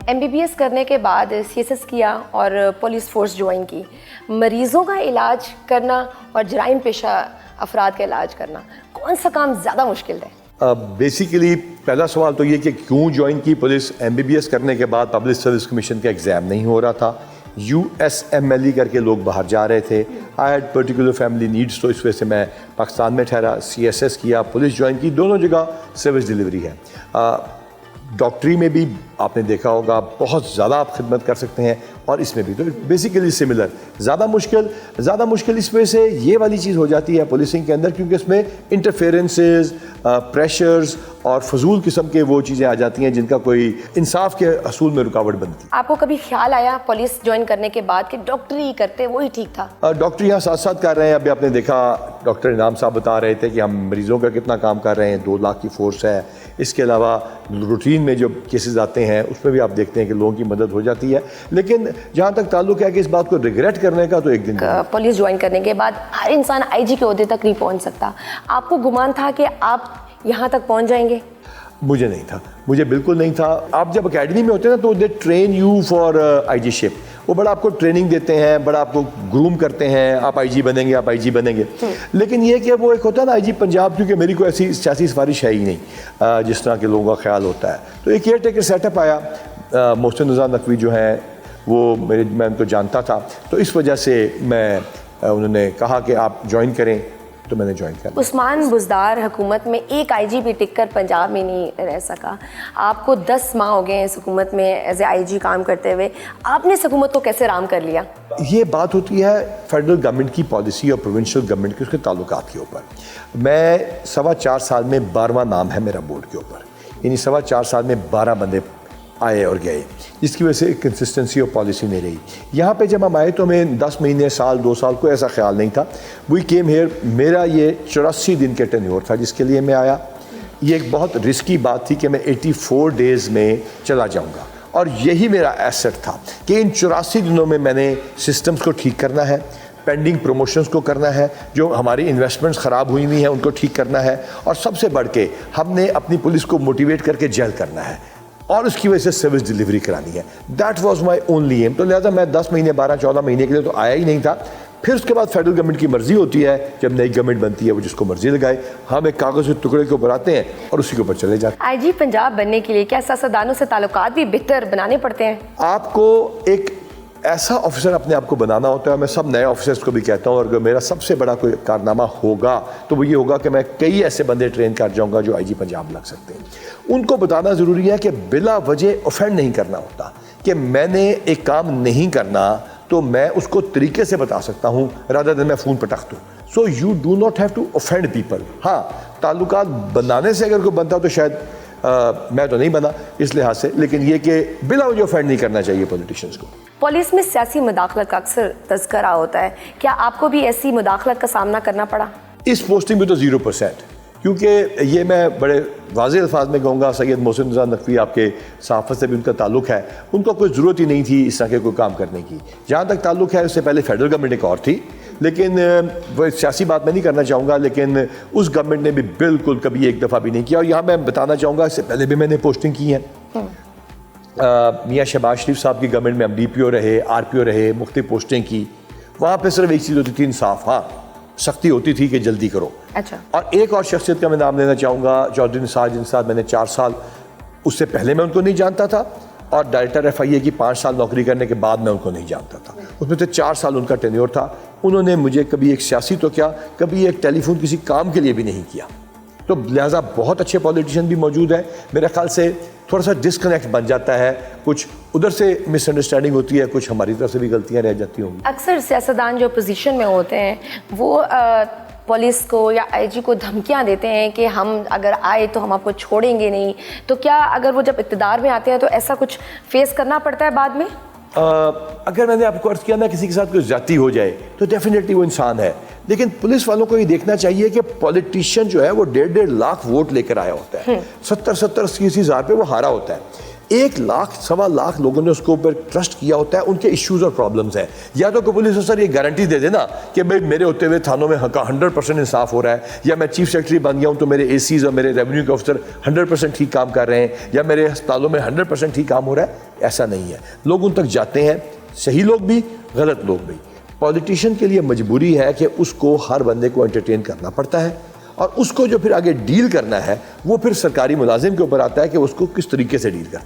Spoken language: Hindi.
MBBS करने के बाद CSS किया और पुलिस फोर्स ज्वाइन की। मरीज़ों का इलाज करना और जराइम पेशा अफराद का इलाज करना, कौन सा काम ज़्यादा मुश्किल है? बेसिकली पहला सवाल तो ये कि क्यों ज्वाइन की पुलिस। MBBS करने के बाद पब्लिक सर्विस कमीशन का एग्ज़ाम नहीं हो रहा था, USMLE करके लोग बाहर जा रहे थे। I had particular family needs, तो इस वजह से मैं पाकिस्तान में ठहरा, CSS किया, पुलिस ज्वाइन की। दोनों जगह सर्विस डिलीवरी है। डॉक्टरी में भी आपने देखा होगा बहुत ज़्यादा आप खिदमत कर सकते हैं, और इसमें भी तो बेसिकली सिमिलर। ज़्यादा मुश्किल इस वजह से ये वाली चीज़ हो जाती है पुलिसिंग के अंदर, क्योंकि इसमें इंटरफेरेंसेस, प्रेशर्स और फजूल किस्म के वो चीज़ें आ जाती हैं जिनका कोई इंसाफ के असूल में रुकावट बनती है। आपको कभी ख्याल आया पुलिस ज्वाइन करने के बाद कि डॉक्टरी करते वही ठीक था? डॉक्टर यहाँ साथ साथ कर रहे हैं। अभी आपने देखा डॉक्टर इनाम साहब बता रहे थे कि हम मरीज़ों का कितना काम कर रहे हैं, 2 लाख की फोर्स है। इसके अलावा रूटीन में जो केसेस आते हैं उसमें भी आप देखते हैं कि लोगों की मदद हो जाती है। लेकिन जहाँ तक ताल्लुक है कि इस बात को रिग्रेट करने का, तो एक दिन पुलिस ज्वाइन करने के बाद हर इंसान IG के ओहदे तक नहीं पहुँच सकता। आपको गुमान था कि आप यहाँ तक पहुँच जाएंगे? मुझे नहीं था, मुझे बिल्कुल नहीं था। आप जब एकेडमी में होते हैं ना तो they train you for IG ship. वो बड़ा आपको ट्रेनिंग देते हैं, बड़ा आपको ग्रूम करते हैं, आप IG बनेंगे, आप IG बनेंगे। लेकिन ये कि वो एक होता है ना IG पंजाब, क्योंकि मेरी कोई ऐसी सियासी सिफारिश है ही नहीं जिस तरह के लोगों का ख्याल होता है। तो एक केयर टेकर सेटअप आया। मोहसिन रज़ा नकवी जो हैं वो मैं उनको जानता था, तो इस वजह से उन्होंने कहा कि आप ज्वाइन करें, तो मैंने ज्वाइन किया। उस्मान बुज़दार हुकूमत में एक IG भी टिककर पंजाब में नहीं रह सका। आपको 10 माह हो गए इस हुकूमत में एज ए IG काम करते हुए, आपने इस हुकूमत को कैसे राम कर लिया? ये बात होती है फेडरल गवर्नमेंट की पॉलिसी और प्रोविंशियल गवर्नमेंट के उसके ताल्लुकात के ऊपर। मैं 4.25 साल में 12वां नाम है मेरा बोर्ड के ऊपर, यानी 4.25 साल में 12 बंदे आए और गए, जिसकी वजह से कंसिस्टेंसी और पॉलिसी नहीं रही। यहाँ पे जब हम आए तो हमें 10 महीने, साल, 2 साल कोई ऐसा ख्याल नहीं था। वी केम हेयर, मेरा ये 84 दिन के टेन्योर था जिसके लिए मैं आया। ये एक बहुत रिस्की बात थी कि मैं 84 डेज़ में चला जाऊँगा, और यही मेरा एसेट था कि इन 84 दिनों में मैंने सिस्टम्स को ठीक करना है, पेंडिंग प्रमोशंस को करना है, जो हमारी इन्वेस्टमेंट्स ख़राब हुई हुई हैं उनको ठीक करना है, और सबसे बढ़ के हमने अपनी पुलिस को मोटिवेट करके जेल करना है, और उसकी वजह से सर्विस डिलीवरी करानी है। That was my only aim. तो लिहाजा मैं 10 महीने, 12-14 महीने के लिए तो आया ही नहीं था। फिर उसके बाद फेडरल गवर्नमेंट की मर्जी होती है, जब नई गवर्नमेंट बनती है वो जिसको मर्जी लगाए। हम एक कागज़ के टुकड़े के ऊपर आते हैं और उसी के ऊपर चले जाते हैं। IG पंजाब बनने के लिए क्या सियासतदानों से ताल्लुकात भी बेहतर बनाने पड़ते हैं? आपको एक ऐसा ऑफिसर अपने आप को बनाना होता है। मैं सब नए ऑफिसर्स को भी कहता हूँ, अगर मेरा सबसे बड़ा कोई कारनामा होगा तो वो ये होगा कि मैं कई ऐसे बंदे ट्रेन कर जाऊँगा जो IG पंजाब लग सकते हैं। उनको बताना ज़रूरी है कि बिला वजह ऑफेंड नहीं करना होता, कि मैंने एक काम नहीं करना तो मैं उसको तरीके से बता सकता हूँ, रादर देन मैं फ़ोन पटक दूँ। So you do not have to offend people. हाँ, ताल्लुकात बनाने से अगर कोई बनता तो शायद मैं तो नहीं बना इस लिहाज से, लेकिन ये कि बिला वजह ऑफेंड नहीं करना चाहिए पॉलिटिशियंस को। पुलिस में सियासी मुदाखलत का अक्सर तज़किरा होता है, क्या आपको भी ऐसी मुदाखलत का सामना करना पड़ा? इस पोस्टिंग में तो 0%, क्योंकि ये मैं बड़े वाज़ेह अल्फाज में कहूँगा, सैयद मोहसिन रज़ा नकवी आपके सहाफ़त से भी उनका ताल्लुक़ है, उनको कोई ज़रूरत ही नहीं थी इस तरह के कोई काम करने की। जहाँ तक ताल्लुक़ है, उससे पहले फेडरल गवर्नमेंट एक और थी, लेकिन वो सियासी बात मैं नहीं करना चाहूँगा, लेकिन उस गवर्नमेंट ने भी बिल्कुल कभी एक दफ़ा भी नहीं किया। और यहाँ मैं बताना चाहूँगा, इससे पहले भी मैंने पोस्टिंग की है। मियाँ शहबाज शरीफ साहब की गवर्नमेंट में हम DPO रहे, RPO रहे, मुख्तलिफ पोस्टें की। वहाँ पर सिर्फ एक चीज़ होती थी, इंसाफ। हाँ, सख्ती होती थी कि जल्दी करो। अच्छा। और एक और शख्सियत का मैं नाम लेना चाहूँगा, चौधरी निसार, जिनके साथ मैंने 4 साल, उससे पहले मैं उनको नहीं जानता था, और डायरेक्टर FIA की 5 साल नौकरी करने के बाद मैं उनको नहीं जानता था। उसमें से 4 साल उनका टेन्योर था। उन्होंने मुझे कभी एक सियासी तो क्या, कभी एक टेलीफोन किसी काम के लिए भी नहीं किया। तो लिहाजा बहुत अच्छे पॉलिटिशियन भी मौजूद हैं। मेरे ख्याल से थोड़ा सा डिस्कनेक्ट बन जाता है, कुछ उधर से मिसअंडरस्टैंडिंग होती है, कुछ हमारी तरफ से भी गलतियां रह जाती होंगी। अक्सर सियासतदान जो पोजीशन में होते हैं वो पुलिस को या IG को धमकियां देते हैं कि हम अगर आए तो हम आपको छोड़ेंगे नहीं। तो क्या अगर वो जब इक़्तिदार में आते हैं तो ऐसा कुछ फेस करना पड़ता है बाद में? अगर मैंने आपको अर्ज़ किया ना, किसी के साथ कोई ज़्यादती हो जाए तो डेफिनेटली वो इंसान है, लेकिन पुलिस वालों को ये देखना चाहिए कि पॉलिटिशियन जो है वो 1.5 लाख वोट लेकर आया होता है, 70-80 हज़ार पे वो हारा होता है। 1 लाख सवा लाख लोगों ने उसके ऊपर ट्रस्ट किया होता है, उनके इश्यूज और प्रॉब्लम्स हैं। या तो कोई पुलिस अफसर ये गारंटी दे देना कि भाई मेरे होते हुए थानों में 100% इंसाफ हो रहा है, या मैं चीफ सेक्रेटरी बन गया हूँ तो मेरे एसीज और मेरे रेवेन्यू के अफसर 100% ठीक काम कर रहे हैं, या मेरे अस्पतालों में 100% ठीक काम हो रहा है। ऐसा नहीं है। लोग उन तक जाते हैं, सही लोग भी, गलत लोग भी। पॉलिटिशियन के लिए मजबूरी है कि उसको हर बंदे को एंटरटेन करना पड़ता है, और उसको जो फिर आगे डील करना है वो फिर सरकारी मुलाजिम के ऊपर आता है कि उसको किस तरीके से डील करता है।